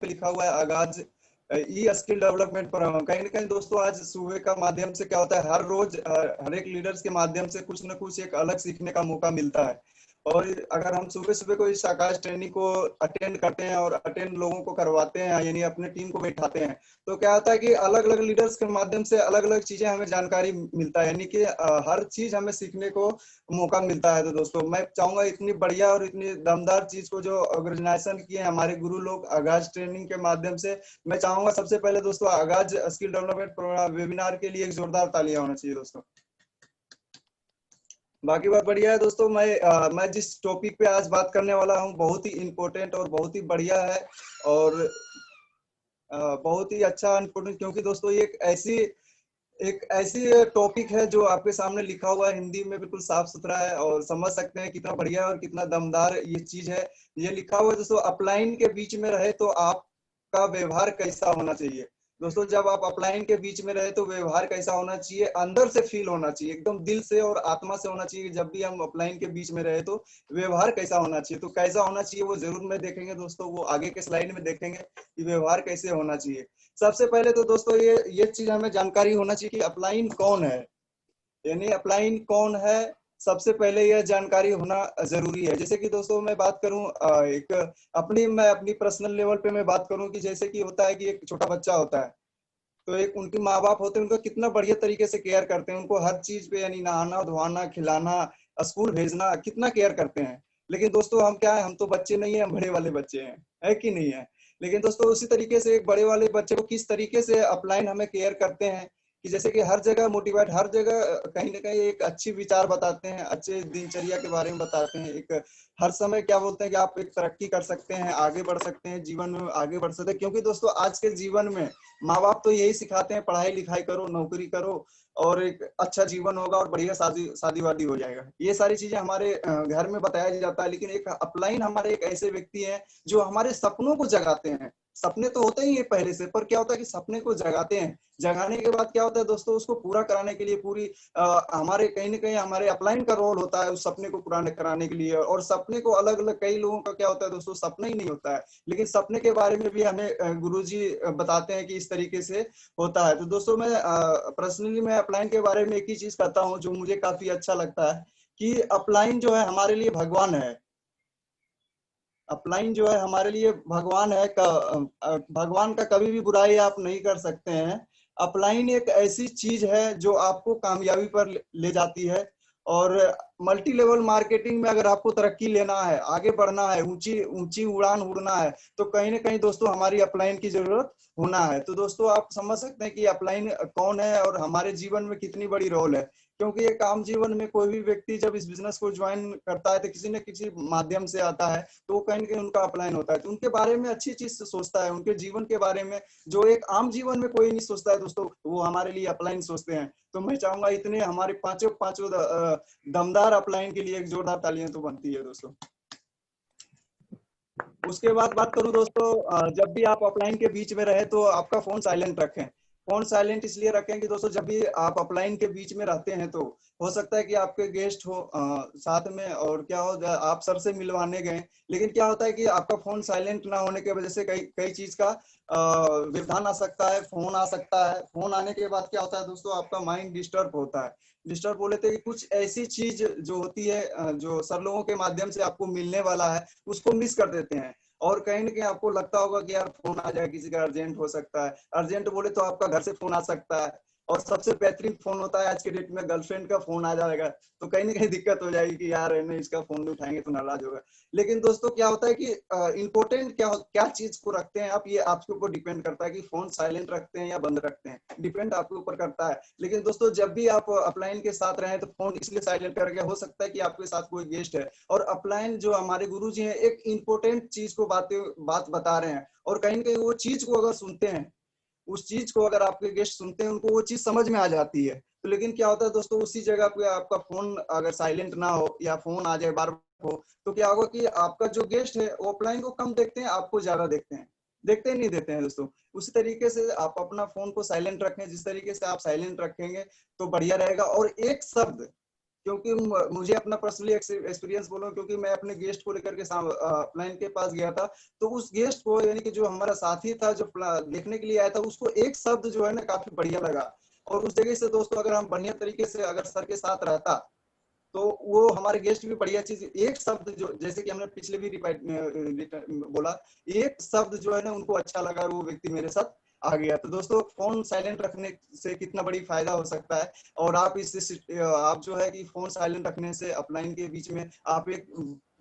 पे लिखा हुआ है आगाज ई स्किल डेवलपमेंट प्रोग्राम। कहीं ना कहीं दोस्तों आज सुबह का माध्यम से क्या होता है, हर रोज हर एक लीडर्स के माध्यम से कुछ ना कुछ एक अलग सीखने का मौका मिलता है। और अगर हम सुबह सुबह को इस आकाश ट्रेनिंग को अटेंड करते हैं और अटेंड लोगों को करवाते हैं, यानी अपने टीम को बैठाते हैं, तो क्या होता है कि अलग अलग लीडर्स के माध्यम से अलग अलग चीजें हमें जानकारी मिलता है, यानी कि हर चीज हमें सीखने को मौका मिलता है। तो दोस्तों मैं चाहूंगा इतनी बढ़िया और इतनी दमदार चीज को जो ऑर्गेनाइजेशन किए हमारे गुरु लोग आगाज ट्रेनिंग के माध्यम से, मैं चाहूंगा सबसे पहले दोस्तों आगाज स्किल डेवलपमेंट प्रोग्राम वेबिनार के लिए एक जोरदार तालियां होना चाहिए दोस्तों। बाकी बात बढ़िया है दोस्तों। मैं जिस टॉपिक पे आज बात करने वाला हूँ बहुत ही इम्पोर्टेंट और बहुत ही बढ़िया है, और बहुत ही अच्छा इम्पोर्टेंट, क्योंकि दोस्तों ये एक ऐसी टॉपिक है जो आपके सामने लिखा हुआ है, हिंदी में बिल्कुल साफ सुथरा है, और समझ सकते हैं कितना बढ़िया है और कितना दमदार ये चीज है। ये लिखा हुआ है दोस्तों, अपलाइन के बीच में रहे तो आपका व्यवहार कैसा होना चाहिए। दोस्तों जब आप अपलाइन के बीच में रहे तो व्यवहार कैसा होना चाहिए, अंदर से फील होना चाहिए, एकदम दिल से और आत्मा से होना चाहिए। जब भी हम अपलाइन के बीच में रहे तो व्यवहार कैसा होना चाहिए, तो कैसा होना चाहिए वो जरूर में देखेंगे दोस्तों, वो आगे के स्लाइड में देखेंगे कि व्यवहार कैसे होना चाहिए। सबसे पहले तो दोस्तों ये चीज हमें जानकारी होना चाहिए कि अपलाइन कौन है, यानी अपलाइन कौन है, सबसे पहले यह जानकारी होना जरूरी है। जैसे कि दोस्तों मैं बात करूं मैं अपनी पर्सनल लेवल पे मैं बात करूं कि जैसे कि होता है कि एक छोटा बच्चा होता है, तो एक उनके माँ बाप होते हैं, उनका कितना बढ़िया तरीके से केयर करते हैं, उनको हर चीज पे यानी नहाना धोना खिलाना स्कूल भेजना कितना केयर करते हैं। लेकिन दोस्तों हम क्या है, हम तो बच्चे नहीं है, हम बड़े वाले बच्चे हैं, है कि नहीं है। लेकिन दोस्तों उसी तरीके से एक बड़े वाले बच्चे को किस तरीके से अपलाइन हमें केयर करते हैं कि जैसे कि हर जगह मोटिवेट, हर जगह कहीं ना कहीं एक अच्छी विचार बताते हैं, अच्छे दिनचर्या के बारे में बताते हैं, एक हर समय क्या बोलते हैं कि आप एक तरक्की कर सकते हैं, आगे बढ़ सकते हैं, जीवन में आगे बढ़ सकते हैं। क्योंकि दोस्तों आज के जीवन में माँ बाप तो यही सिखाते हैं, पढ़ाई लिखाई करो, नौकरी करो, और एक अच्छा जीवन होगा और बढ़िया शादी वादी हो जाएगा, ये सारी चीजें हमारे घर में बताया जाता है। लेकिन एक अपलाइन हमारे एक ऐसे व्यक्ति हैं जो हमारे सपनों को जगाते हैं। सपने तो होते ही है पहले से, पर क्या होता है कि सपने को जगाते हैं, जगाने के बाद क्या होता है दोस्तों, उसको पूरा कराने के लिए पूरी हमारे कहीं ना कहीं हमारे अपलाइन का रोल होता है उस सपने को पूरा कराने के लिए। और सपने को अलग अलग, कई लोगों का क्या होता है दोस्तों, सपना ही नहीं होता है, लेकिन सपने के बारे में भी हमें गुरुजी बताते हैं कि इस तरीके से होता है। तो दोस्तों मैं पर्सनली मैं अपलाइन के बारे में एक ही चीज कहता हूँ जो मुझे काफी अच्छा लगता है, कि अपलाइन जो है हमारे लिए भगवान है। अपलाइन जो है हमारे लिए भगवान है भगवान का कभी भी बुराई आप नहीं कर सकते हैं। अपलाइन एक ऐसी चीज है जो आपको कामयाबी पर ले जाती है। और मल्टी लेवल मार्केटिंग में अगर आपको तरक्की लेना है, आगे बढ़ना है, ऊंची ऊंची उड़ान उड़ना है, तो कहीं ना कहीं दोस्तों हमारी अपलाइन की जरूरत होना है। तो दोस्तों आप समझ सकते हैं कि अपलाइन कौन है और हमारे जीवन में कितनी बड़ी रोल है। क्योंकि एक आम जीवन में कोई भी व्यक्ति जब इस बिजनेस को ज्वाइन करता है तो किसी न किसी माध्यम से आता है, तो वो कहीं ना कहीं उनका अपलाइन होता है, तो उनके बारे में अच्छी चीज सोचता है, उनके जीवन के बारे में जो एक आम जीवन में कोई नहीं सोचता है दोस्तों, वो हमारे लिए अपलाइन सोचते हैं। तो मैं चाहूंगा इतने हमारे पांचों पांचों दमदार अपलाइन के लिए एक जोरदार तालियां तो बनती है दोस्तों। उसके बाद बात करूं दोस्तों, जब भी आप अपलाइन के बीच में रहे तो आपका फोन साइलेंट रखें। फोन साइलेंट इसलिए रखें कि दोस्तों जब भी आप अपलाइन के बीच में रहते हैं तो हो सकता है कि आपके गेस्ट हो साथ में, और क्या हो आप सर से मिलवाने गए, लेकिन क्या होता है कि आपका फोन साइलेंट ना होने की वजह से कई कई चीज का व्यवधान आ सकता है, फोन आ सकता है। फोन आने के बाद क्या होता है दोस्तों, आपका माइंड डिस्टर्ब होता है। डिस्टर्ब बोले थे कि कुछ ऐसी चीज जो होती है जो सर लोगों के माध्यम से आपको मिलने वाला है उसको मिस कर देते हैं। और कहीं ना कहीं आपको लगता होगा कि यार फोन आ जाए, किसी का अर्जेंट हो सकता है, अर्जेंट बोले तो आपका घर से फोन आ सकता है, और सबसे बेहतरीन फोन होता है आज के डेट में गर्लफ्रेंड का फोन आ जाएगा, तो कहीं ना कहीं दिक्कत हो जाएगी कि यार नहीं इसका फोन नहीं उठाएंगे तो नाराज होगा। लेकिन दोस्तों क्या होता है कि इंपॉर्टेंट क्या क्या चीज को रखते हैं आप, ये आपके ऊपर डिपेंड करता है कि फोन साइलेंट रखते हैं या बंद रखते हैं, डिपेंड आपके ऊपर करता है। लेकिन दोस्तों जब भी आप अपलाइन के साथ रहें तो फोन इसलिए साइलेंट करके, हो सकता है कि आपके साथ कोई गेस्ट है, और अपलाइन जो हमारे गुरु जी हैं एक इंपॉर्टेंट चीज को बात बता रहे हैं, और कहीं ना कहीं वो चीज को अगर सुनते हैं, उस चीज को अगर आपके गेस्ट सुनते हैं, उनको वो चीज समझ में आ जाती है। तो लेकिन क्या होता है दोस्तों, उसी जगह पे आपका फोन अगर साइलेंट ना हो या फोन आ जाए बार हो, तो क्या होगा कि आपका जो गेस्ट है वो अपलाइन को कम देखते हैं, आपको ज्यादा देखते हैं, देखते ही नहीं देते हैं दोस्तों। उसी तरीके से आप अपना फोन को साइलेंट रखें, जिस तरीके से आप साइलेंट रखेंगे तो बढ़िया रहेगा। और क्योंकि मुझे अपना पर्सनली एक्सपीरियंस बोलूं, क्योंकि मैं अपने गेस्ट को लेकर के अपलाइन के पास गया था, तो उस गेस्ट को यानी कि जो हमारा साथी था जो देखने के लिए आया था, उसको एक शब्द जो है ना काफी बढ़िया लगा। और उस जगह से दोस्तों अगर हम बढ़िया तरीके से अगर सर के साथ रहता, तो वो हमारे गेस्ट भी बढ़िया चीज, एक शब्द जो जैसे कि हमने पिछले भी बोला, एक शब्द जो है ना उनको अच्छा लगा, वो व्यक्ति मेरे साथ आ गया। तो दोस्तों फोन साइलेंट रखने से कितना बड़ी फायदा हो सकता है। और आप आप जो है कि फोन साइलेंट रखने से अपलाइन के बीच में आप एक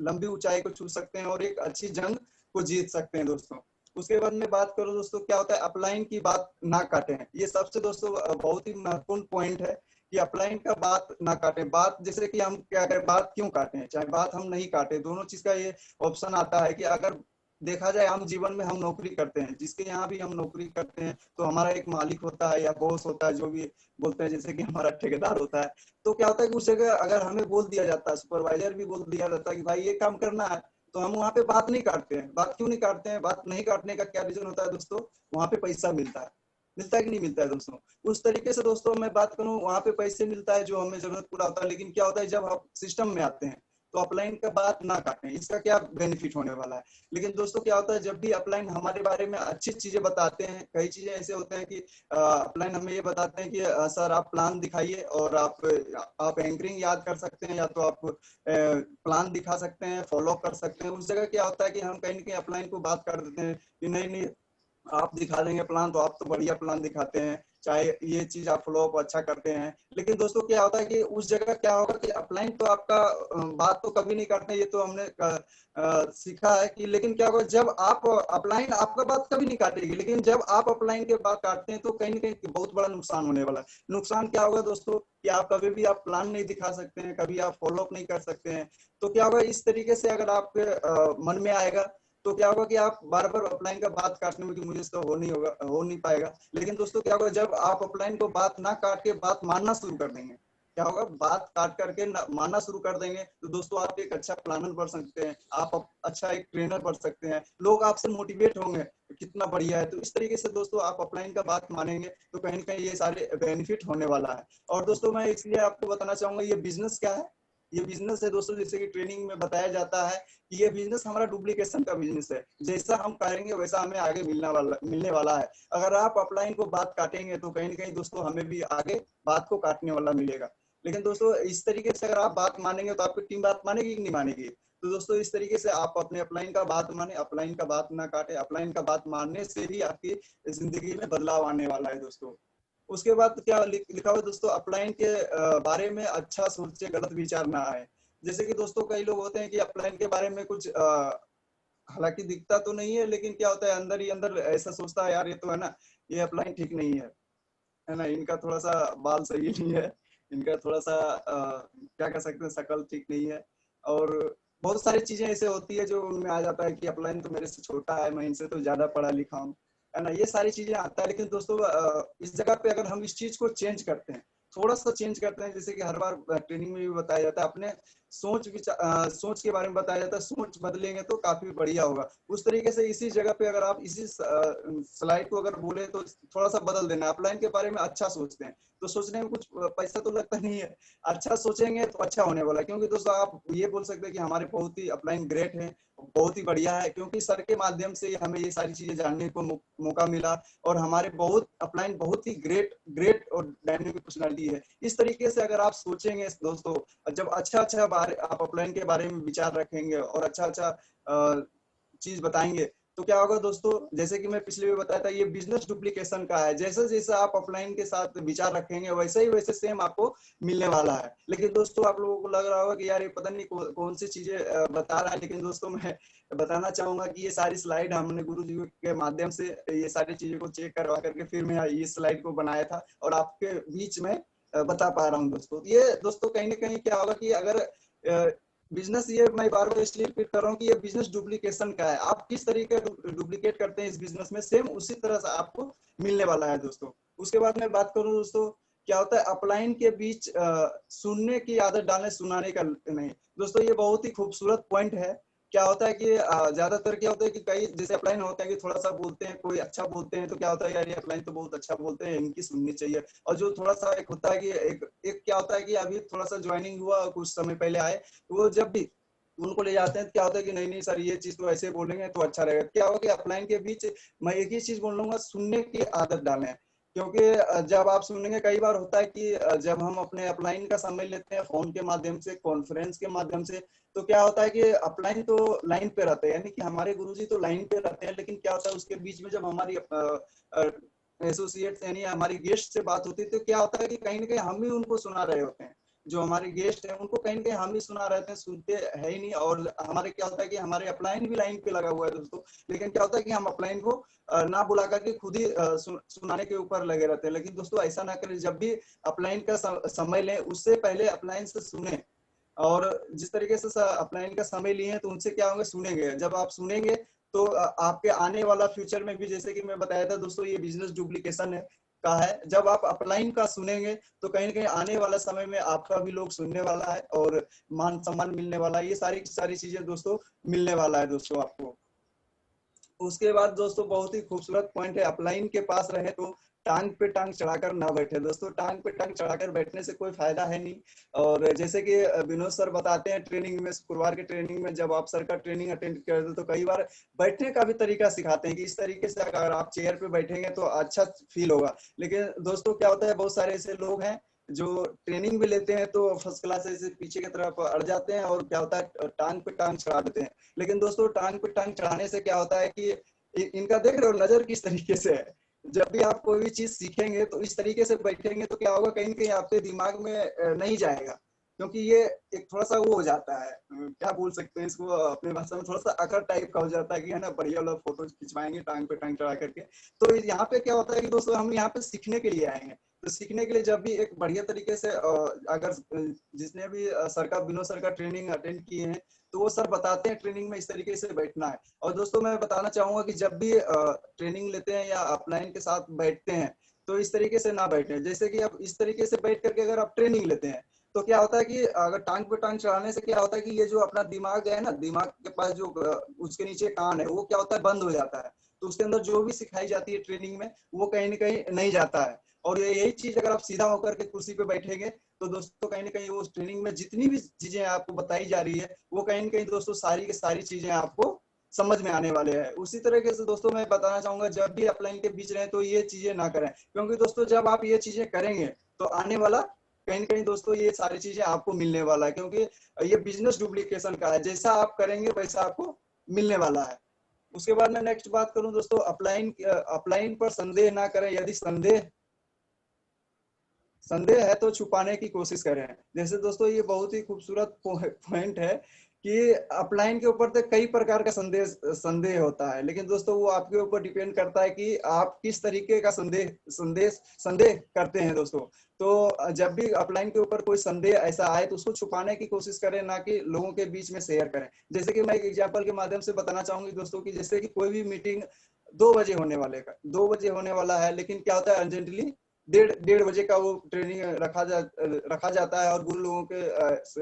लंबी ऊंचाई को छू सकते हैं और एक अच्छी जंग को जीत सकते हैं दोस्तों। उसके बाद में बात करूं दोस्तों, क्या होता है अपलाइन की बात ना काटें, ये सबसे दोस्तों बहुत ही महत्वपूर्ण पॉइंट है कि अपलाइन का बात ना काटें। बात जैसे कि हम क्या करें, बात क्यों काटें, चाहे बात हम नहीं काटे, दोनों चीज का ये ऑप्शन आता है कि अगर देखा जाए आम जीवन में हम नौकरी करते हैं, जिसके यहाँ भी हम नौकरी करते हैं, तो हमारा एक मालिक होता है या बॉस होता है, जो भी बोलते हैं, जैसे कि हमारा ठेकेदार होता है। तो क्या होता है कि उस जगह अगर हमें बोल दिया जाता है, सुपरवाइजर भी बोल दिया जाता है कि भाई ये काम करना है, तो हम वहाँ पे बात नहीं काटते हैं। बात क्यों नहीं काटते हैं, बात नहीं काटने का क्या रीजन होता है दोस्तों, वहाँ पे पैसा मिलता है। मिलता है कि नहीं मिलता है दोस्तों। उस तरीके से दोस्तों मैं बात करूं, वहां पे पैसे मिलता है जो हमें जरूरत पूरा होता है, लेकिन क्या होता है जब आप सिस्टम में आते हैं तो अपलाइन का बात ना काटें, इसका क्या बेनिफिट होने वाला है। लेकिन दोस्तों क्या होता है, जब भी अपलाइन हमारे बारे में अच्छी चीजें बताते हैं, कई चीजें ऐसे होते हैं कि अपलाइन हमें ये बताते हैं कि सर आप प्लान दिखाइए, और आप एंकरिंग याद कर सकते हैं, या तो आप प्लान दिखा सकते हैं, फॉलो कर सकते हैं। उस जगह क्या होता है कि हम कहीं ना कहीं अपलाइन को बात कर देते हैं कि नहीं नहीं, आप दिखा देंगे प्लान, तो आप तो बढ़िया प्लान दिखाते हैं, चाहे ये चीज आप फॉलो अप अच्छा करते हैं। लेकिन दोस्तों क्या होता है कि उस जगह क्या होगा कि अपलाइन तो आपका बात तो कभी नहीं करते, ये तो हमने सीखा है कि, लेकिन क्या होगा जब आप अपलाइन आपका बात कभी नहीं काटेगी, लेकिन जब आप अपलाइन के बात काटते हैं तो कहीं ना कहीं बहुत बड़ा नुकसान होने वाला है। नुकसान क्या होगा दोस्तों कि आप कभी भी आप प्लान नहीं दिखा सकते हैं, कभी आप फॉलो अप नहीं कर सकते हैं। तो क्या होगा, इस तरीके से अगर आपके मन में आएगा, तो क्या होगा कि आप बार बार अपलाइन का बात काटने में कि मुझे तो हो नहीं पाएगा। लेकिन दोस्तों क्या होगा, जब आप अपलाइन को बात ना काट के बात मानना शुरू कर देंगे, क्या होगा, बात काट करके मानना शुरू कर देंगे, तो दोस्तों आप एक अच्छा प्लानर बन सकते हैं, आप अच्छा एक ट्रेनर बन सकते हैं, लोग आपसे मोटिवेट होंगे, कितना बढ़िया है। तो इस तरीके से दोस्तों आप अपलाइन का बात मानेंगे तो कहीं ना कहीं ये सारे बेनिफिट होने वाला है। और दोस्तों मैं इसलिए आपको बताना चाहूंगा, ये बिजनेस क्या है, ये बिजनेस है दोस्तों, जैसे कि ट्रेनिंग में बताया जाता है कि ये बिजनेस हमारा डुप्लीकेशन का बिजनेस है। जैसा हम करेंगे वैसा हमें आगे मिलने वाला है। अगर आप अपलाइन को बात काटेंगे तो कहीं ना कहीं दोस्तों हमें भी आगे बात को काटने वाला मिलेगा। लेकिन दोस्तों इस तरीके से अगर आप बात मानेंगे तो आपकी टीम बात मानेगी कि नहीं मानेगी। तो दोस्तों इस तरीके से आप अपने अपलाइन का बात माने, अपलाइन का बात ना काटे, अपलाइन का बात मानने से ही आपकी जिंदगी में बदलाव आने वाला है दोस्तों। उसके बाद क्या लिखा हुआ दोस्तों, अपलाइन के बारे में अच्छा सोचे, गलत विचार ना आए। जैसे कि दोस्तों कई लोग होते हैं कि अपलाइन के बारे में कुछ हालांकि दिखता तो नहीं है, लेकिन क्या होता है अंदर ही अंदर ऐसा सोचता है, यार ये तो है ना, ये अपलाइन ठीक नहीं है ना, इनका थोड़ा सा बाल सही नहीं है, इनका थोड़ा सा क्या कह सकते हैं, शक्ल ठीक नहीं है। और बहुत सारी चीजें ऐसे होती है जो उनमें आ जाता है कि अपलाइन तो मेरे से छोटा है, मैं इनसे तो ज्यादा पढ़ा लिखा हूँ, है ना, ये सारी चीजें आता है। लेकिन दोस्तों इस जगह पे अगर हम इस चीज को चेंज करते हैं, थोड़ा सा चेंज करते हैं, जैसे कि हर बार ट्रेनिंग में भी बताया जाता है, अपने सोच के बारे में बताया जाता है, सोच बदलेंगे तो काफी बढ़िया होगा। उस तरीके से इसी जगह पे अगर आप इसी स्लाइड को अगर बोले तो थोड़ा सा बदल देना, अपलाइन के बारे में अच्छा सोचते हैं तो सोचने में कुछ पैसा तो लगता नहीं है, अच्छा सोचेंगे तो अच्छा होने वाला है। क्योंकि दोस्तों आप ये बोल सकते हैं कि हमारे बहुत ही अपलाइन ग्रेट है, बहुत ही बढ़िया है, क्योंकि सर के माध्यम से हमें ये सारी चीजें जानने को मौका मिला, और हमारे बहुत अपलाइन बहुत ही ग्रेट ग्रेट और डायनेमिक पर्सनालिटी है। इस तरीके से अगर आप सोचेंगे दोस्तों, जब अच्छा अच्छा आप अपलाइन के बारे में विचार रखेंगे और अच्छा अच्छा चीज बताएंगे, तो क्या होगा दोस्तों, जैसे कि मैं पिछले भी बताया था, ये बिजनेस डुप्लीकेशन का है। जैसे जैसे आप अपलाइन के साथ विचार रखेंगे वैसे ही वैसे सेम आपको मिलने वाला है। लेकिन दोस्तों आप लोगों को लग रहा होगा कि यार ये पता नहीं कौन सी चीजें बता रहा है, लेकिन दोस्तों मैं बताना चाहूंगा कि ये सारी स्लाइड हमने गुरु जी के माध्यम से ये सारी चीजों को चेक करवा करके फिर मैं ये स्लाइड को बनाया था और आपके बीच में बता पा रहा हूँ दोस्तों। ये दोस्तों कहीं ना कहीं क्या होगा कि अगर बिजनेस, ये मैं बार बार इसलिए रिपीट कर रहा हूँ कि ये बिजनेस डुप्लीकेशन का है, आप किस तरीके डुप्लीकेट करते हैं इस बिजनेस में, सेम उसी तरह से आपको मिलने वाला है दोस्तों। उसके बाद मैं बात करूँ दोस्तों, क्या होता है अपलाइन के बीच सुनने की आदत डालने, सुनाने का नहीं। दोस्तों ये बहुत ही खूबसूरत पॉइंट है। क्या होता है कि ज्यादातर क्या होता है कि कई जैसे अपलाइन होता है कि थोड़ा सा बोलते हैं, कोई अच्छा बोलते हैं तो क्या होता है यार ये अपलाइन तो बहुत अच्छा बोलते हैं, इनकी सुननी चाहिए। और जो थोड़ा सा एक होता है कि एक क्या होता है कि अभी थोड़ा सा ज्वाइनिंग हुआ कुछ समय पहले आए, तो वो जब भी उनको ले जाते हैं तो क्या होता है कि नहीं नहीं सर ये चीज तो ऐसे बोलेंगे तो अच्छा रहेगा। क्या होगा कि अपलाइन के बीच मैं एक ही चीज बोल लूंगा, सुनने की आदत डालें। क्योंकि जब आप सुनेंगे, कई बार होता है कि जब हम अपने अपलाइन का समय लेते हैं फोन के माध्यम से, कॉन्फ्रेंस के माध्यम से, तो क्या होता है कि अपलाइन तो लाइन पे रहते हैं, यानी कि हमारे गुरुजी तो लाइन पे रहते हैं, लेकिन क्या होता है उसके बीच में जब हमारी एसोसिएट्स यानी हमारी गेस्ट से बात होती है, तो क्या होता है कि कहीं ना कहीं हम ही उनको सुना रहे होते हैं। जो हमारे गेस्ट हैं उनको कहीं ना कहीं हम ही सुना रहे हैं, सुनते है ही नहीं। और हमारे क्या होता है कि हमारे अपलाइन भी लाइन पे लगा हुआ है दोस्तों, लेकिन क्या होता है कि हम अपलाइन को ना बुला करके खुद ही सुनाने के ऊपर लगे रहते हैं। लेकिन दोस्तों ऐसा ना करें, जब भी अपलाइन का समय लें उससे पहले अपलाइन से सुने। और जिस तरीके से अपलाइन का समय लिए हैं तो उनसे क्या होंगे, सुनेंगे। जब आप सुनेंगे तो आपके आने वाला फ्यूचर में भी, जैसे कि मैं बताया था दोस्तों, ये बिजनेस डुप्लीकेशन है का है। जब आप अपलाइन का सुनेंगे तो कहीं ना कहीं आने वाला समय में आपका भी लोग सुनने वाला है और मान सम्मान मिलने वाला है, ये सारी सारी चीजें दोस्तों मिलने वाला है दोस्तों आपको। उसके बाद दोस्तों बहुत ही खूबसूरत पॉइंट है, अपलाइन के पास रहे तो टांग पे टांग चढ़ाकर ना बैठे दोस्तों। टांग पे टांग चढ़ाकर बैठने से कोई फायदा है नहीं। और जैसे कि विनोद सर बताते हैं ट्रेनिंग में, शुक्रवार के ट्रेनिंग में जब आप सर का ट्रेनिंग अटेंड करते तो कई बार बैठने का भी तरीका सिखाते हैं कि इस तरीके से अगर आप चेयर पे बैठेंगे तो अच्छा फील होगा। लेकिन दोस्तों क्या होता है, बहुत सारे ऐसे लोग हैं जो ट्रेनिंग भी लेते हैं तो फर्स्ट क्लास से पीछे की तरफ अड़ जाते हैं और क्या होता है टांग पे टांग चढ़ा देते हैं। लेकिन दोस्तों टांग पे टांग चढ़ाने से क्या होता है कि इनका देख रहे हो नजर किस तरीके से है। जब भी आप कोई भी चीज सीखेंगे तो इस तरीके से बैठेंगे तो क्या होगा, कहीं ना कहीं आपके दिमाग में नहीं जाएगा। क्योंकि ये एक थोड़ा सा वो हो जाता है, क्या बोल सकते हैं इसको अपने भाषा में, थोड़ा सा अकड़ टाइप का हो जाता है कि है ना, बढ़िया लोग फोटो खिंचवाएंगे टांग पे टांग चढ़ा करके। तो यहाँ पे क्या होता है कि दोस्तों हम यहाँ पे सीखने के लिए आएंगे। तो सीखने के लिए जब भी एक बढ़िया तरीके से अगर जिसने भी सर का, विनोद सर का ट्रेनिंग अटेंड किए हैं तो वो सर बताते हैं ट्रेनिंग में इस तरीके से बैठना है। और दोस्तों मैं बताना चाहूंगा कि जब भी ट्रेनिंग लेते हैं या अपलाइन के साथ बैठते हैं तो इस तरीके से ना बैठे। जैसे कि अब इस तरीके से बैठ करके अगर आप ट्रेनिंग लेते हैं तो क्या होता है कि अगर टांग पे टांग चढ़ाने से क्या होता है कि ये जो अपना दिमाग है ना, दिमाग के पास जो उसके नीचे कान है वो क्या होता है, बंद हो जाता है। तो उसके अंदर जो भी सिखाई जाती है ट्रेनिंग में वो कहीं ना कहीं नहीं जाता है। और यही चीज अगर आप सीधा होकर के कुर्सी पे बैठेंगे तो दोस्तों कहीं ना कहीं वो ट्रेनिंग में जितनी भी चीजें आपको बताई जा रही है वो कहीं ना कहीं दोस्तों सारी की सारी चीजें आपको समझ में आने वाले हैं। उसी तरीके से दोस्तों मैं बताना चाहूंगा जब भी अपलाइन के बीच रहे तो ये चीजें ना करें, क्योंकि दोस्तों जब आप ये चीजें करेंगे तो आने वाला कहीं ना कहीं दोस्तों ये सारी चीजें आपको मिलने वाला है। क्योंकि ये बिजनेस डुप्लीकेशन का है, जैसा आप करेंगे वैसा आपको मिलने वाला है। उसके बाद मैं नेक्स्ट बात करूं दोस्तों, अपलाइन अपलाइन पर संदेह ना करें। यदि संदेह संदेह है तो छुपाने की कोशिश करें। जैसे दोस्तों ये बहुत ही खूबसूरत पॉइंट है कि अपलाइन के ऊपर तो कई प्रकार का संदेह संदेह होता है, लेकिन दोस्तों वो आपके ऊपर डिपेंड करता है कि आप किस तरीके का संदेह करते हैं दोस्तों। तो जब भी अपलाइन के ऊपर कोई संदेह ऐसा आए तो उसको छुपाने की कोशिश करें, ना कि लोगों के बीच में शेयर करें। जैसे कि मैं एक एग्जांपल के माध्यम से बताना चाहूंगी दोस्तों की, जैसे कि कोई भी मीटिंग 2 बजे होने वाले का 2 बजे होने वाला है, लेकिन क्या होता है अर्जेंटली डेढ़ डेढ़ बजे का वो ट्रेनिंग रखा जाता है और गुरु लोगों के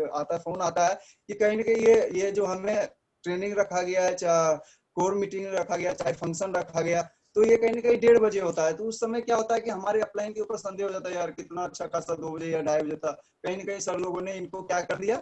आता है, फोन आता है कि कहीं ना कहीं ये जो हमें ट्रेनिंग रखा गया है, चाहे कोर मीटिंग रखा गया, चाहे फंक्शन रखा गया, तो ये कहीं ना कहीं 1:30 बजे होता है। तो उस समय क्या होता है कि हमारे अपलाइन के ऊपर संदेह हो जाता है, यार कितना अच्छा खासा 2 बजे या 2:30 बजे था, कहीं ना कहीं सर लोगों ने इनको क्या कर दिया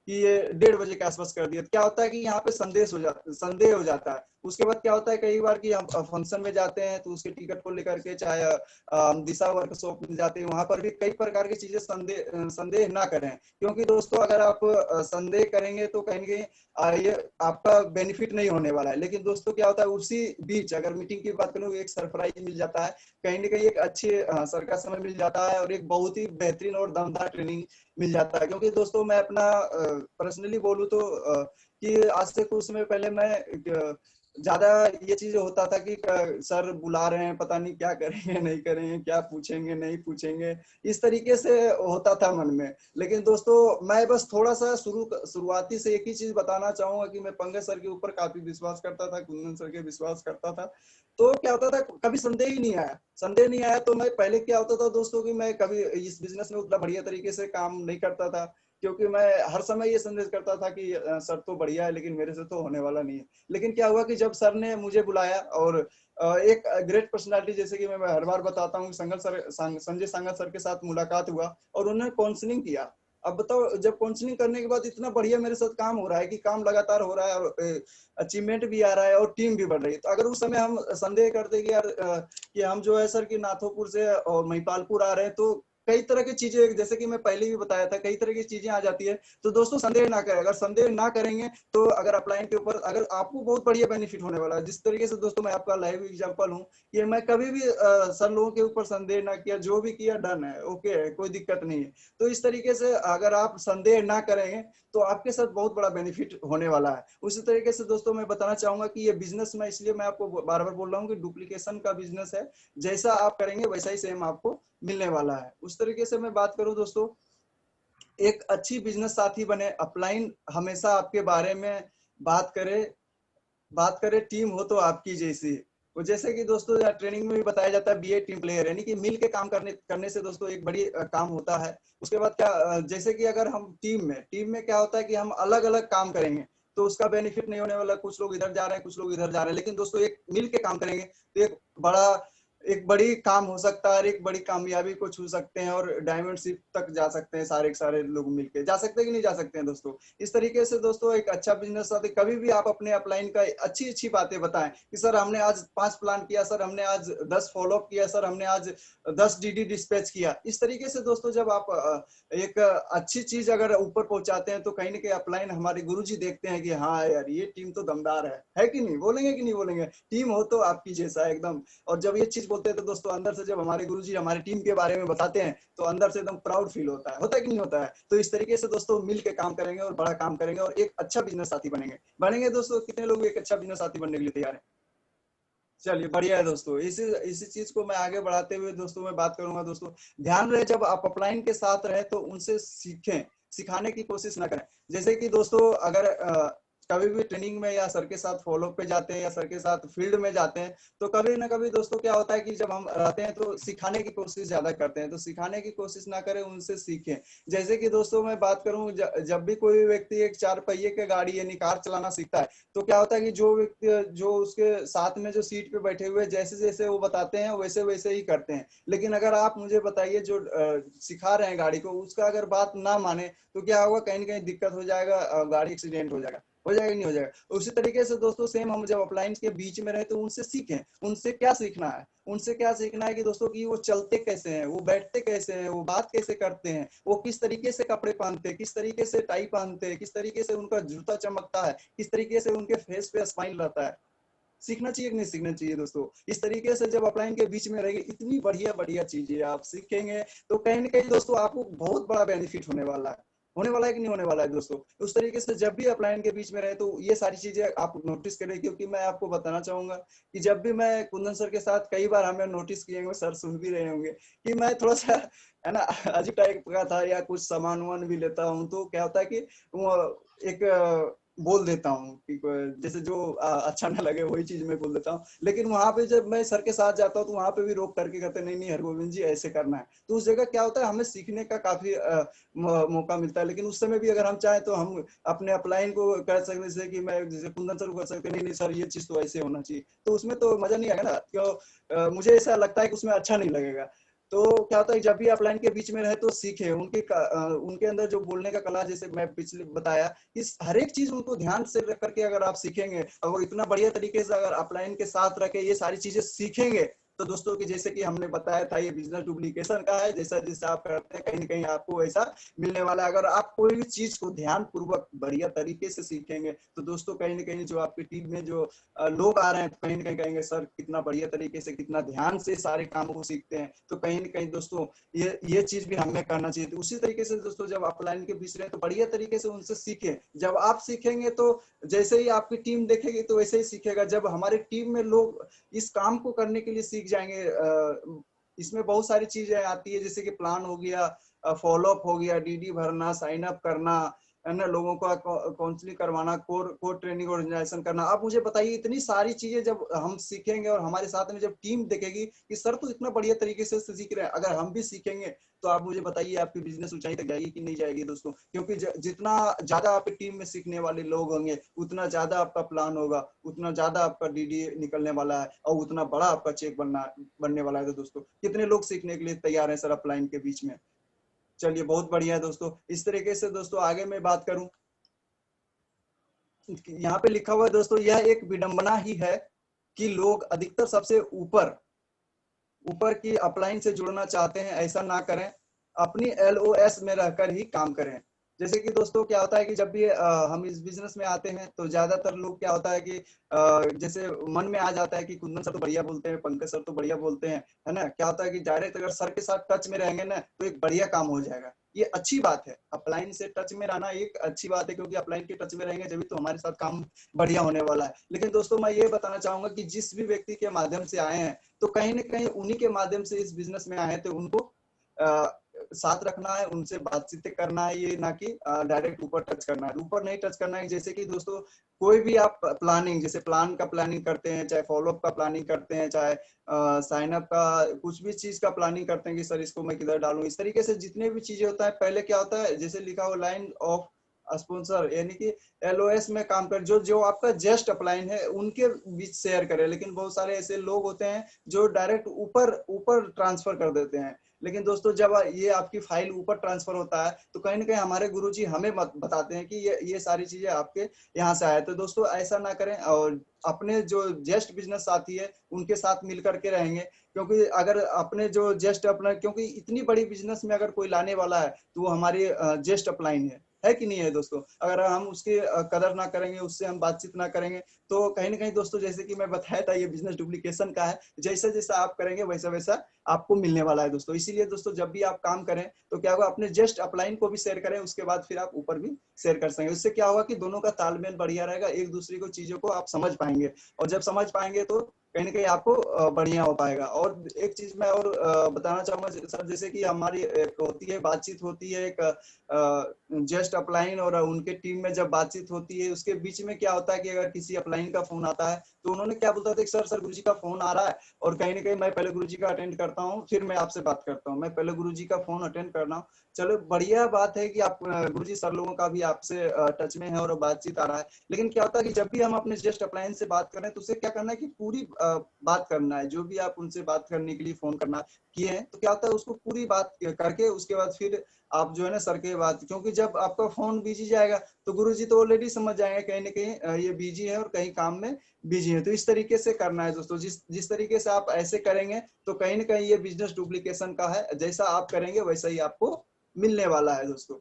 कि ये 1:30 बजे के आसपास कर दिया। क्या होता है कि यहाँ पे संदेह हो जाता है। उसके बाद क्या होता है कई बार कि हम फंक्शन में जाते हैं तो उसके टिकट को लेकर के, चाहे दिशा वर्कशॉप में जाते हैं, वहां पर भी कई प्रकार की चीजें संदेह ना करें। क्योंकि दोस्तों अगर आप संदेह करेंगे तो कहीं कहीं ये आपका बेनिफिट नहीं होने वाला है। लेकिन दोस्तों क्या होता है उसी बीच अगर मीटिंग की बात करूँ एक सरप्राइज मिल जाता है, कहीं ना कहीं एक अच्छी सर का समय मिल जाता है और एक बहुत ही बेहतरीन और दमदार ट्रेनिंग मिल जाता है। क्योंकि दोस्तों मैं अपना पर्सनली बोलूं तो कि आज से कुछ समय पहले मैं ज्यादा ये चीज होता था कि सर बुला रहे हैं, पता नहीं क्या करेंगे नहीं करेंगे, क्या पूछेंगे नहीं पूछेंगे, इस तरीके से होता था मन में। लेकिन दोस्तों मैं बस थोड़ा सा शुरुआती से एक ही चीज बताना चाहूंगा कि मैं पंकज सर के ऊपर काफी विश्वास करता था, कुंदन सर के विश्वास करता था। तो क्या होता था कभी संदेह ही नहीं आया, संदेह नहीं आया। तो मैं पहले क्या होता था दोस्तों कि मैं कभी इस बिजनेस में उतना बढ़िया तरीके से काम नहीं करता था। क्योंकि मैं हर समय ये संदेश करता था कि सर तो बढ़िया है लेकिन मेरे से तो होने वाला नहीं है। लेकिन क्या हुआ कि जब सर ने मुझे बुलाया और एक ग्रेट पर्सनालिटी, जैसे कि मैं हर बार बताता हूँ, संजय सांगल सर के साथ मुलाकात हुआ और उन्होंने काउंसलिंग किया। अब बताओ, जब काउंसलिंग करने के बाद इतना बढ़िया मेरे साथ काम हो रहा है कि काम लगातार हो रहा है और अचीवमेंट भी आ रहा है और टीम भी बढ़ रही है। तो अगर उस समय हम संदेह करते कि यार कि हम जो है सर कि नाथोपुर से और महिपालपुर आ रहे हैं, तो कई तरह की चीजें, जैसे कि मैं पहले भी बताया था, कई तरह की चीजें आ जाती है। तो दोस्तों संदेह ना करें। अगर संदेह ना करेंगे तो अगर अपलाइन के ऊपर अगर आपको बहुत बढ़िया बेनिफिट होने वाला है। जिस तरीके से दोस्तों मैं आपका लाइव एग्जांपल हूँ कि मैं कभी भी सर लोगों के ऊपर संदेह ना किया, जो भी किया डन है, ओके है, कोई दिक्कत नहीं है। तो इस तरीके से अगर आप संदेह ना करेंगे तो आपके साथ बहुत बड़ा बेनिफिट होने वाला है। उसी तरीके से दोस्तों मैं बताना चाहूंगा कि ये बिजनेस में, इसलिए मैं आपको बार बार बोल रहा हूँ कि डुप्लीकेशन का बिजनेस है। जैसा आप करेंगे वैसा ही सेम आपको मिलने वाला है। उस तरीके से मैं बात करूं दोस्तों, एक अच्छी बिजनेस साथी बने। अपलाइन हमेशा आपके बारे में बात करे, बात करें टीम हो तो आपकी जैसी। वो जैसे कि दोस्तों ट्रेनिंग में भी बताया जाता है, बीए टीम प्लेयर, यानी कि मिल के काम करने से दोस्तों एक बड़ी काम होता है। उसके बाद क्या जैसे कि अगर हम टीम में क्या होता है कि हम अलग अलग काम करेंगे तो उसका बेनिफिट नहीं होने वाला। कुछ लोग इधर जा रहे हैं, कुछ लोग इधर जा रहे हैं, लेकिन दोस्तों एक मिल के काम करेंगे तो बड़ा एक बड़ी काम हो सकता है और एक बड़ी कामयाबी को छू सकते हैं और डायमंड शिप तक जा सकते हैं। सारे के सारे लोग मिलके जा सकते हैं कि नहीं जा सकते हैं दोस्तों। इस तरीके से दोस्तों एक अच्छा बिजनेस साथी, कभी भी आप अपने अपलाइन का अच्छी अच्छी बातें बताएं कि सर हमने आज 5 प्लान किया, सर हमने आज 10 फॉलोअप किया, सर हमने आज 10 डीडी डिस्पैच किया। इस तरीके से दोस्तों जब आप एक अच्छी चीज अगर ऊपर पहुंचाते हैं तो कहीं ना कहीं अपलाइन हमारे गुरुजी देखते हैं कि हाँ यार ये टीम तो दमदार है कि नहीं? बोलेंगे कि नहीं बोलेंगे? टीम हो तो आपकी जैसा एकदम। और जब ये चीज बोलते हैं तो दोस्तों अंदर से जब हमारे गुरुजी हमारी टीम के बारे में बताते हैं तो अंदर से एकदम प्राउड फील होता है कि नहीं होता है? तो इस तरीके से दोस्तों मिल के काम करेंगे और बड़ा काम करेंगे और एक अच्छा बिजनेस साथी बनेंगे दोस्तों। कितने लोग एक अच्छा बिजनेस साथी बनने के लिए तैयार है? चलिए बढ़िया है दोस्तों। इसी इसी चीज को मैं आगे बढ़ाते हुए दोस्तों मैं बात करूंगा। दोस्तों ध्यान रहे, जब आप अपलाइन के साथ रहे तो उनसे सीखें, सिखाने की कोशिश ना करें। जैसे कि दोस्तों अगर कभी भी ट्रेनिंग में या सर के साथ फॉलो पे जाते हैं या सर के साथ फील्ड में जाते हैं तो कभी ना कभी दोस्तों क्या होता है कि जब हम रहते हैं तो सिखाने की कोशिश ज्यादा करते हैं। तो सिखाने की कोशिश ना करें, उनसे सीखें। जैसे कि दोस्तों मैं बात करूं, जब भी कोई व्यक्ति एक 4 पहिए की गाड़ी यानी कार चलाना सीखता है तो क्या होता है कि जो व्यक्ति जो उसके साथ में जो सीट पे बैठे हुए जैसे जैसे वो बताते हैं वैसे वैसे ही करते हैं। लेकिन अगर आप मुझे बताइए जो सिखा रहे हैं गाड़ी को, उसका अगर बात ना माने तो क्या होगा? कहीं ना कहीं दिक्कत हो जाएगा, गाड़ी एक्सीडेंट हो जाएगा नहीं हो जाएगा? उसी तरीके से दोस्तों सेम हम जब अपलाइंस के बीच में रहे तो उनसे सीखें। उनसे क्या सीखना है? उनसे क्या सीखना है कि दोस्तों कि वो चलते कैसे हैं, वो बैठते कैसे हैं, वो बात कैसे करते हैं, वो किस तरीके से कपड़े पहनते हैं, किस तरीके से टाई पहनते हैं, किस तरीके से उनका जूता चमकता है, किस तरीके से उनके फेस पे स्माइल रहता है। सीखना चाहिए कि नहीं सीखना चाहिए दोस्तों? इस तरीके से जब अपलाइन के बीच में रहेंगे, इतनी बढ़िया बढ़िया चीजें आप सीखेंगे तो कहीं ना कहीं दोस्तों आपको बहुत बड़ा बेनिफिट होने वाला है कि नहीं होने वाला है दोस्तों? उस तरीके से जब भी अपलाइन के बीच में रहे तो ये सारी चीजें आप नोटिस करें। क्योंकि मैं आपको बताना चाहूंगा कि जब भी मैं कुंदन सर के साथ कई बार हमें नोटिस किए होंगे, सर सुन भी रहे होंगे कि मैं थोड़ा सा है ना अजीब टाइप का था या कुछ सामान वामान भी लेता हूँ तो क्या होता है कि वो एक बोल देता हूँ कि जैसे जो अच्छा ना लगे वही चीज मैं बोल देता हूँ। लेकिन वहां पे जब मैं सर के साथ जाता हूँ तो वहां पे भी रोक करके कहते नहीं नहीं हरगोविंद जी ऐसे करना है। तो उस जगह क्या होता है, हमें सीखने का काफी मौका मिलता है। लेकिन उस समय भी अगर हम चाहें तो हम अपने अपलाइन को कर सकते, जैसे कि मैं जैसे कुंदन सर को कर सकते नहीं नहीं सर ये चीज तो ऐसे होना चाहिए। तो उसमें तो मजा नहीं आएगा ना, क्यों? मुझे ऐसा लगता है कि उसमें अच्छा नहीं लगेगा। तो क्या होता है जब भी अपलाइन के बीच में रहे तो सीखे उनके अंदर जो बोलने का कला, जैसे मैं पिछले बताया, इस हर एक चीज उनको ध्यान से रख करके अगर आप सीखेंगे और वो इतना बढ़िया तरीके से अगर अपलाइन के साथ रखे ये सारी चीजें सीखेंगे तो दोस्तों की जैसे कि हमने बताया था ये बिजनेस डुप्लीकेशन का है। जैसा जैसा आप करते हैं कहीं ना कहीं आपको वैसा मिलने वाला है। अगर आप कोई भी चीज को ध्यान पूर्वक बढ़िया तरीके से सीखेंगे तो दोस्तों कहीं ना कहीं जो आपकी टीम में जो लोग आ रहे हैं कहीं ना कहीं कहेंगे सर कितना बढ़िया तरीके से कितना ध्यान से सारे कामों को सीखते हैं। तो कहीं ना कहीं दोस्तों ये चीज भी हमें करना चाहिए। तो उसी तरीके से दोस्तों जब अपलाइन के बीच रहे तो बढ़िया तरीके से उनसे सीखें। जब आप सीखेंगे तो जैसे ही आपकी टीम देखेगी तो वैसे ही सीखेगा। जब हमारी टीम में लोग इस काम को करने के लिए सीख जाएंगे, इसमें बहुत सारी चीजें आती है जैसे कि प्लान हो गया, फॉलोअप हो गया, डीडी भरना, साइन अप करना, है ना, लोगों का काउंसलिंग करवाना, कोर ट्रेनिंग ऑर्गेनाइजेशन करना। आप मुझे बताइए, इतनी सारी चीजें जब हम सीखेंगे और हमारे साथ में जब टीम देखेगी कि सर तो इतना बढ़िया तरीके से सीख रहे हैं, अगर हम भी सीखेंगे तो आप मुझे बताइए आपकी बिजनेस ऊंचाई तक जाएगी कि नहीं जाएगी दोस्तों। क्योंकि जितना ज्यादा आपकी टीम में सीखने वाले लोग होंगे, उतना ज्यादा आपका प्लान होगा, उतना ज्यादा आपका डीडी निकलने वाला है और उतना बड़ा आपका चेक बनने वाला है। तो दोस्तों कितने लोग सीखने के लिए तैयार हैं सर अपलाइन के बीच में? चलिए बहुत बढ़िया है दोस्तों। इस तरीके से दोस्तों आगे मैं बात करूं, यहाँ पे लिखा हुआ है दोस्तों, यह एक विडंबना ही है कि लोग अधिकतर सबसे ऊपर ऊपर की अपलाइन से जुड़ना चाहते हैं। ऐसा ना करें, अपनी एलओएस में रहकर ही काम करें। जैसे कि दोस्तों क्या होता है कि जब भी हम इस बिजनेस में आते हैं तो ज्यादातर लोग क्या होता है कि जैसे मन में आ जाता है कि कुंदन सर तो बढ़िया बोलते हैं, पंकज सर तो बढ़िया बोलते हैं, है ना। क्या होता है कि डायरेक्ट अगर सर के साथ टच में रहेंगे ना तो एक बढ़िया काम हो जाएगा। ये अच्छी बात है, अपलाइन से टच में रहना एक अच्छी बात है, क्योंकि अपलाइन के टच में रहेंगे जब तो हमारे साथ काम बढ़िया होने वाला है। लेकिन दोस्तों मैं ये बताना चाहूंगा कि जिस भी व्यक्ति के माध्यम से आए हैं तो कहीं ना कहीं उन्हीं के माध्यम से इस बिजनेस में आए हैं, तो उनको साथ रखना है, उनसे बातचीत करना है, ये ना कि डायरेक्ट ऊपर टच करना है। ऊपर नहीं टच करना है। जैसे कि दोस्तों कोई भी आप प्लानिंग, जैसे प्लान का प्लानिंग करते हैं, चाहे फॉलोअप का प्लानिंग करते हैं, चाहे साइन अप का कुछ भी चीज का प्लानिंग करते हैं कि सर इसको मैं किधर डालूं, इस तरीके से जितने भी चीजें होता है, पहले क्या होता है जैसे लिखा हुआ लाइन ऑफ स्पॉन्सर, यानी कि एलओएस में काम कर, जो जो आपका जस्ट अपलाइन है उनके बीच शेयर करें। लेकिन बहुत सारे ऐसे लोग होते हैं जो डायरेक्ट ऊपर ऊपर ट्रांसफर कर देते हैं। लेकिन दोस्तों जब ये आपकी फाइल ऊपर ट्रांसफर होता है तो कहीं ना कहीं हमारे गुरुजी हमें बताते हैं कि ये सारी चीजें आपके यहाँ से आए। तो दोस्तों ऐसा ना करें, और अपने जो जस्ट बिजनेस साथी है उनके साथ मिल करके रहेंगे। क्योंकि अगर अपने जो जस्ट अपना, क्योंकि इतनी बड़ी बिजनेस में अगर कोई लाने वाला है तो वो हमारी जस्ट अपलाइन है कि नहीं है दोस्तों। अगर हम उसकी कदर ना करेंगे, उससे हम बातचीत ना करेंगे, तो कहीं ना कहीं दोस्तों जैसे कि मैं बताया था ये बिजनेस डुप्लीकेशन का है, जैसा जैसा आप करेंगे वैसा वैसा आपको मिलने वाला है दोस्तों। इसीलिए दोस्तों जब भी आप काम करें तो क्या होगा, अपने जस्ट अपलाइन को भी शेयर करें, उसके बाद फिर आप ऊपर भी शेयर कर सकेंगे। उससे क्या होगा कि दोनों का तालमेल बढ़िया रहेगा, एक दूसरे को चीजों को आप समझ पाएंगे, और जब समझ पाएंगे तो कहीं ना कहीं आपको बढ़िया हो पाएगा। और एक चीज मैं और बताना चाहूंगा सर, जैसे कि हमारी एक होती है बातचीत होती है, एक जस्ट अपलाइन और उनके टीम में जब बातचीत होती है, उसके बीच में क्या होता है कि अगर किसी अपलाइन का फोन आता है तो उन्होंने क्या बोलता था, सर गुरुजी का फोन आ रहा है और कहीं ना कहीं मैं पहले गुरुजी का अटेंड करता हूँ फिर मैं आपसे बात करता हूँ, मैं पहले गुरुजी का फोन अटेंड करना हूँ। चलो बढ़िया बात है कि आप गुरुजी सर लोगों का भी आपसे टच में है और बातचीत आ रहा है। लेकिन क्या होता है कि जब भी हम अपने जस्ट अपलाइन से बात करें तो उसे क्या करना है कि पूरी बात करना है। जो भी आप उनसे बात करने के लिए फोन करना किए हैं तो क्या होता है उसको पूरी बात करके उसके बाद फिर आप जो है ना सर के बात, क्योंकि जब आपका फोन बिजी जाएगा तो गुरुजी तो ऑलरेडी समझ जाएंगे कहीं ना कहीं ये बिजी है और कहीं काम में बिजी है। तो इस तरीके से करना है दोस्तों। जिस जिस तरीके से आप ऐसे करेंगे तो कहीं ना कहीं ये बिजनेस डुप्लीकेशन का है, जैसा आप करेंगे वैसा ही आपको मिलने वाला है दोस्तों।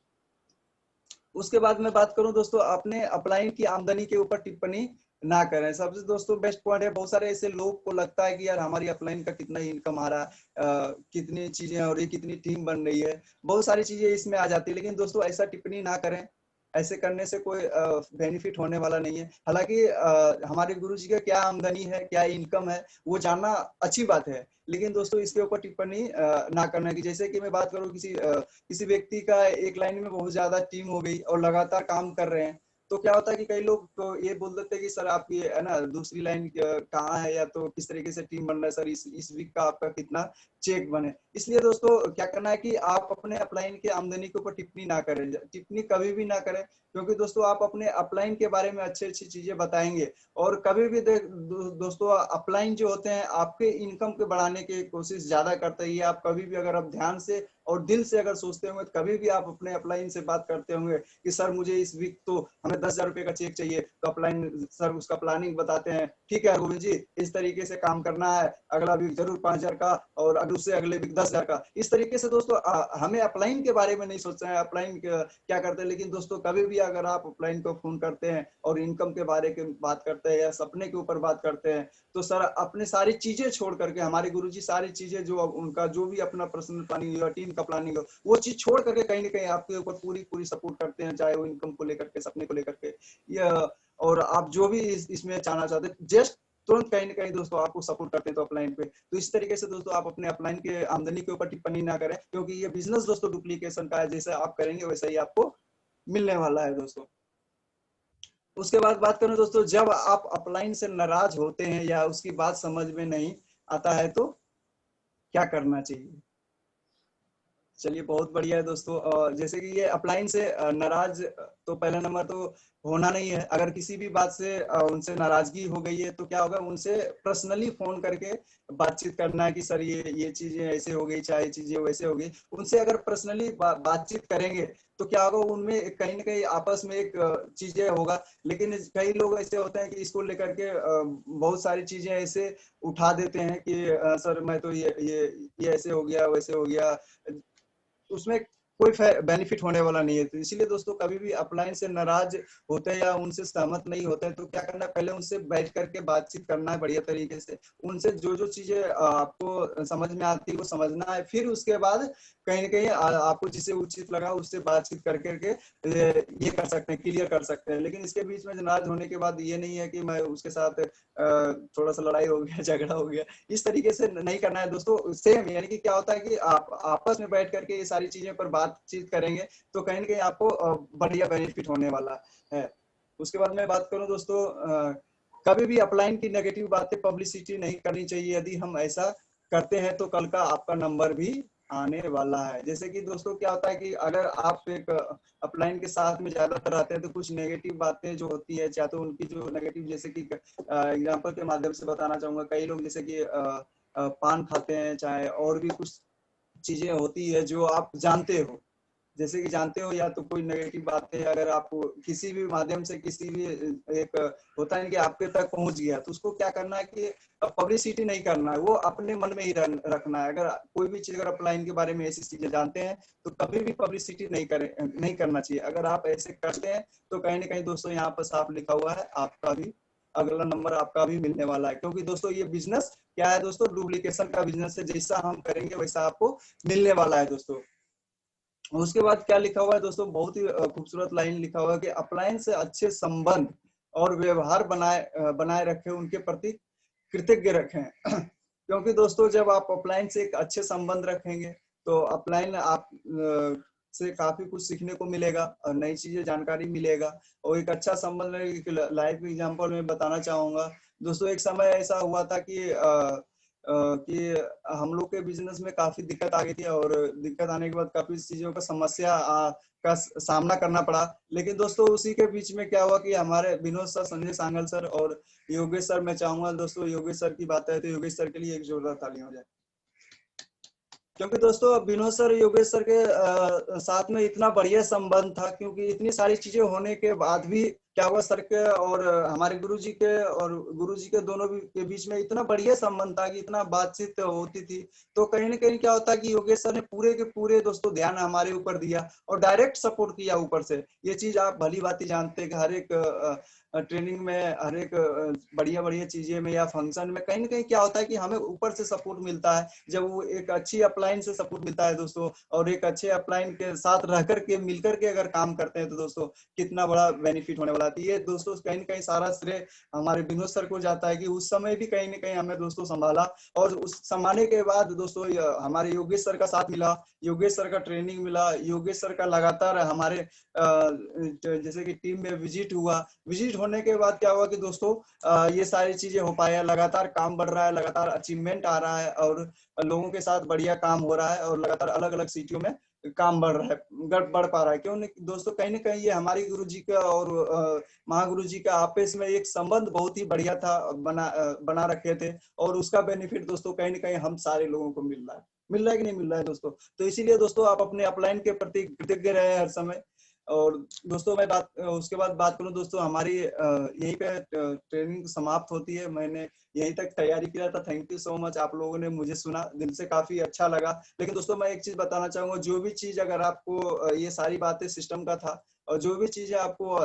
उसके बाद मैं बात करूं दोस्तों, अपने अपलाइन की आमदनी के ऊपर टिप्पणी ना करें। सबसे दोस्तों बेस्ट पॉइंट है, बहुत सारे ऐसे लोग को लगता है कि यार हमारी अपलाइन का कितना इनकम आ रहा है, कितनी चीजें और ये कितनी टीम बन रही है, बहुत सारी चीजें इसमें आ जाती है। लेकिन दोस्तों ऐसा टिप्पणी ना करें, ऐसे करने से कोई बेनिफिट होने वाला नहीं है। हालांकि हमारे गुरुजी का क्या आमदनी है, क्या इनकम है, वो जानना अच्छी बात है, लेकिन दोस्तों इसके ऊपर टिप्पणी ना करना। की जैसे कि मैं बात करूं किसी व्यक्ति का एक लाइन में बहुत ज्यादा टीम हो गई और लगातार काम कर रहे हैं, तो क्या होता है कि कई लोग तो ये बोल देते हैं कि सर आप ये है ना दूसरी लाइन कहाँ है, या तो किस तरीके से टीम बन रहा है सर, इस वीक का आपका कितना चेक बने। इसलिए दोस्तों क्या करना है कि आप अपने अपलाइन के आमदनी के ऊपर टिप्पणी ना करें, टिप्पणी कभी भी ना करें। क्योंकि दोस्तों आप अपने अपलाइन के बारे में अच्छी अच्छी चीजें बताएंगे, और कभी भी दोस्तों अपलाइन जो होते हैं आपके इनकम के बढ़ाने की कोशिश ज्यादा करते हैं। आप कभी भी अगर आप ध्यान से और दिल से अगर सोचते होंगे तो कभी भी आप अपने अपलाइन से बात करते होंगे कि सर मुझे इस वीक तो हमें 10,000 रुपए का चेक चाहिए, तो अपलाइन सर उसका प्लानिंग बताते हैं, ठीक है गोविंद जी इस तरीके से काम करना है, अगला वीक जरूर 5,000 का और उससे अगले वीक 10,000 का। इस तरीके से दोस्तों हमें अपलाइन के बारे में नहीं सोचना है, अपलाइन क्या करते हैं। लेकिन दोस्तों कभी भी अगर आप अपलाइन को फोन करते हैं और इनकम के बारे में बात करते हैं या सपने के ऊपर बात करते हैं, तो सर अपने सारी चीजें छोड़ करके, हमारे गुरुजी सारी चीजें जो उनका जो भी अपना पर्सनल प्लानिंग हो, टीम का प्लानिंग हो, वो चीज छोड़ करके कहीं ना कहीं आपके ऊपर पूरी पूरी सपोर्ट करते हैं, चाहे वो इनकम को लेकर के, सपने को लेकर के, या और आप जो भी इसमें चाहना चाहते हैं, जस्ट तुरंत कहीं ना कहीं दोस्तों आपको सपोर्ट करते हैं तो अपलाइन पे। तो इस तरीके से दोस्तों आप अपने अपलाइन के आमदनी के ऊपर टिप्पणी ना करें, क्योंकि ये बिजनेस दोस्तों डुप्लीकेशन का है, जैसे आप करेंगे वैसा ही आपको मिलने वाला है दोस्तों। उसके बाद बात करें दोस्तों, जब आप अपलाइन से नाराज होते हैं या उसकी बात समझ में नहीं आता है तो क्या करना चाहिए? चलिए बहुत बढ़िया है दोस्तों। जैसे कि ये अपलाइन से नाराज, तो पहला नंबर तो होना नहीं है। अगर किसी भी बात से उनसे नाराजगी हो गई है तो क्या होगा, उनसे पर्सनली फोन करके बातचीत करना है कि सर ये चीजें ऐसे हो गई, चाहे चीजें वैसे हो गई। उनसे अगर पर्सनली बातचीत करेंगे तो क्या होगा, उनमें कहीं ना कहीं आपस में एक चीजें होगा। लेकिन कई लोग ऐसे होते हैं कि इसको लेकर के बहुत सारी चीजें ऐसे उठा देते हैं कि सर मैं तो ये ऐसे हो गया, वैसे हो गया, उसमें कोई बेनिफिट होने वाला नहीं है। तो इसीलिए दोस्तों, कभी भी अपलाइन से नाराज होते हैं या उनसे सहमत नहीं होते हैं तो क्या करना है, पहले उनसे बैठ करके बातचीत करना है बढ़िया तरीके से। उनसे जो जो चीजें आपको समझ में आती है वो समझना है। फिर उसके बाद कहीं ना कहीं आपको जिसे उचित लगा उससे बातचीत कर करके ये कर सकते हैं, क्लियर कर सकते हैं। लेकिन इसके बीच में नाराज होने के बाद ये नहीं है कि मैं उसके साथ थोड़ा सा लड़ाई हो गया, झगड़ा हो गया, इस तरीके से नहीं करना है दोस्तों। सेम यानी कि क्या होता है कि आप आपस में बैठ करके ये सारी चीजें पर बातचीत करेंगे तो कहीं ना कहीं आपको बढ़िया बेनिफिट होने वाला है। उसके बाद मैं बात करूं दोस्तों, कभी भी अपलाइन की नेगेटिव बातें पब्लिसिटी नहीं करनी चाहिए। यदि हम ऐसा करते हैं तो कल का आपका नंबर भी आने वाला है। जैसे कि दोस्तों क्या होता है कि अगर आप एक अपलाइन के साथ में ज्यादातर रहते हैं तो कुछ नेगेटिव बातें जो होती है, चाहे तो उनकी जो नेगेटिव, जैसे कि एग्जांपल के माध्यम से बताना चाहूंगा, कई लोग जैसे कि पान खाते हैं, चाहे और भी कुछ चीजें होती है जो आप जानते हो, जैसे कि जानते हो, या तो कोई नेगेटिव बात है अगर आप किसी भी माध्यम से किसी भी एक होता है कि आपके तक पहुंच गया तो उसको क्या करना है कि पब्लिसिटी नहीं करना है, वो अपने मन में ही रखना है। अगर कोई भी चीज अगर अपलाइन के बारे में ऐसी चीजें जानते हैं तो कभी भी पब्लिसिटी नहीं करना चाहिए। अगर आप ऐसे करते हैं तो कहीं ना कहीं दोस्तों यहाँ पर साफ लिखा हुआ है आपका भी अगला नंबर आपका भी मिलने वाला है। क्योंकि दोस्तों ये बिजनेस क्या है दोस्तों, डुप्लीकेशन का बिजनेस है। जैसा हम करेंगे वैसा आपको मिलने वाला है दोस्तों। उसके बाद क्या लिखा हुआ है दोस्तों, बहुत ही खूबसूरत लाइन लिखा हुआ है कि अपलायन से अच्छे संबंध और व्यवहार बनाए रखें, उनके प्रति कृतज्ञ रखें। क्योंकि दोस्तों जब आप अपलायन से एक अच्छे संबंध रखेंगे तो अपलायन आप से काफी कुछ सीखने को मिलेगा और नई चीजें जानकारी मिलेगा। और एक अच्छा संबंध, लाइफ एग्जांपल में बताना चाहूंगा दोस्तों, एक समय ऐसा हुआ था कि हम लोग के बिजनेस में काफी दिक्कत आ गई थी और दिक्कत आने के बाद काफी चीजों का समस्या का सामना करना पड़ा। लेकिन दोस्तों उसी के बीच में क्या हुआ कि हमारे विनोद सर, संजय सांगल सर और योगेश सर, मैं चाहूंगा दोस्तों योगेश सर की बात है तो योगेश सर के लिए एक जोरदार ताली हो जाए। क्योंकि दोस्तों विनोद सर, योगेश सर के साथ में इतना बढ़िया संबंध था, क्योंकि इतनी सारी चीजें होने के बाद भी क्या हुआ, सर के और हमारे गुरुजी के दोनों के बीच में इतना बढ़िया संबंध था कि इतना बातचीत होती थी। तो कहीं ना कहीं क्या होता है कि योगेश सर ने पूरे के पूरे दोस्तों ध्यान हमारे ऊपर दिया और डायरेक्ट सपोर्ट किया ऊपर से। ये चीज आप भली बात जानते हैं कि हर एक ट्रेनिंग में, हर एक बढ़िया बढ़िया चीजें में या फंक्शन में कहीं ना कहीं क्या होता है कि हमें ऊपर से सपोर्ट मिलता है। जब वो एक अच्छी अपलाइन से सपोर्ट मिलता है दोस्तों, और एक अच्छे अपलाइन के साथ रह करके मिल करके अगर काम करते हैं तो दोस्तों कितना बड़ा बेनिफिट होने वाला है। ये दोस्तों कहीं ना कहीं सारा श्रेय हमारे विनोद सर को जाता है कि उस समय भी कहीं ना कहीं हमें दोस्तों संभाला। और उस संभालने के बाद दोस्तों हमारे योगेश सर का साथ मिला, योगेश सर का ट्रेनिंग मिला, योगेश सर का लगातार हमारे जैसे कि टीम में विजिट हुआ। विजिट होने के बाद क्या हुआ कि दोस्तों ये सारी चीजें हो पाया, लगातार काम बढ़ रहा है, लगातार अचीवमेंट आ रहा है और लोगों के साथ बढ़िया काम हो रहा है और लगातार अलग अलग सिटियों में काम बढ़ रहा है, बढ़ पा रहा है। क्यों नहीं दोस्तों, कहीं ना कहीं ये हमारी गुरु जी का और महागुरु जी का आपस में एक संबंध बहुत ही बढ़िया था, बना रखे थे। और उसका बेनिफिट दोस्तों कहीं ना कहीं हम सारे लोगों को मिल रहा है कि नहीं मिल रहा है दोस्तों। तो इसीलिए दोस्तों आप अपने अपलाइन के प्रति कृतज्ञ रहे हर समय। और दोस्तों मैं उसके बाद बात करूं दोस्तों, हमारी यहीं पे ट्रेनिंग समाप्त होती है। मैंने यहीं तक तैयारी किया था। थैंक यू सो मच, आप लोगों ने मुझे सुना, दिल से काफी अच्छा लगा। लेकिन दोस्तों मैं एक चीज बताना चाहूंगा, जो भी चीज अगर आपको ये सारी बातें सिस्टम का था और जो भी चीजें आपको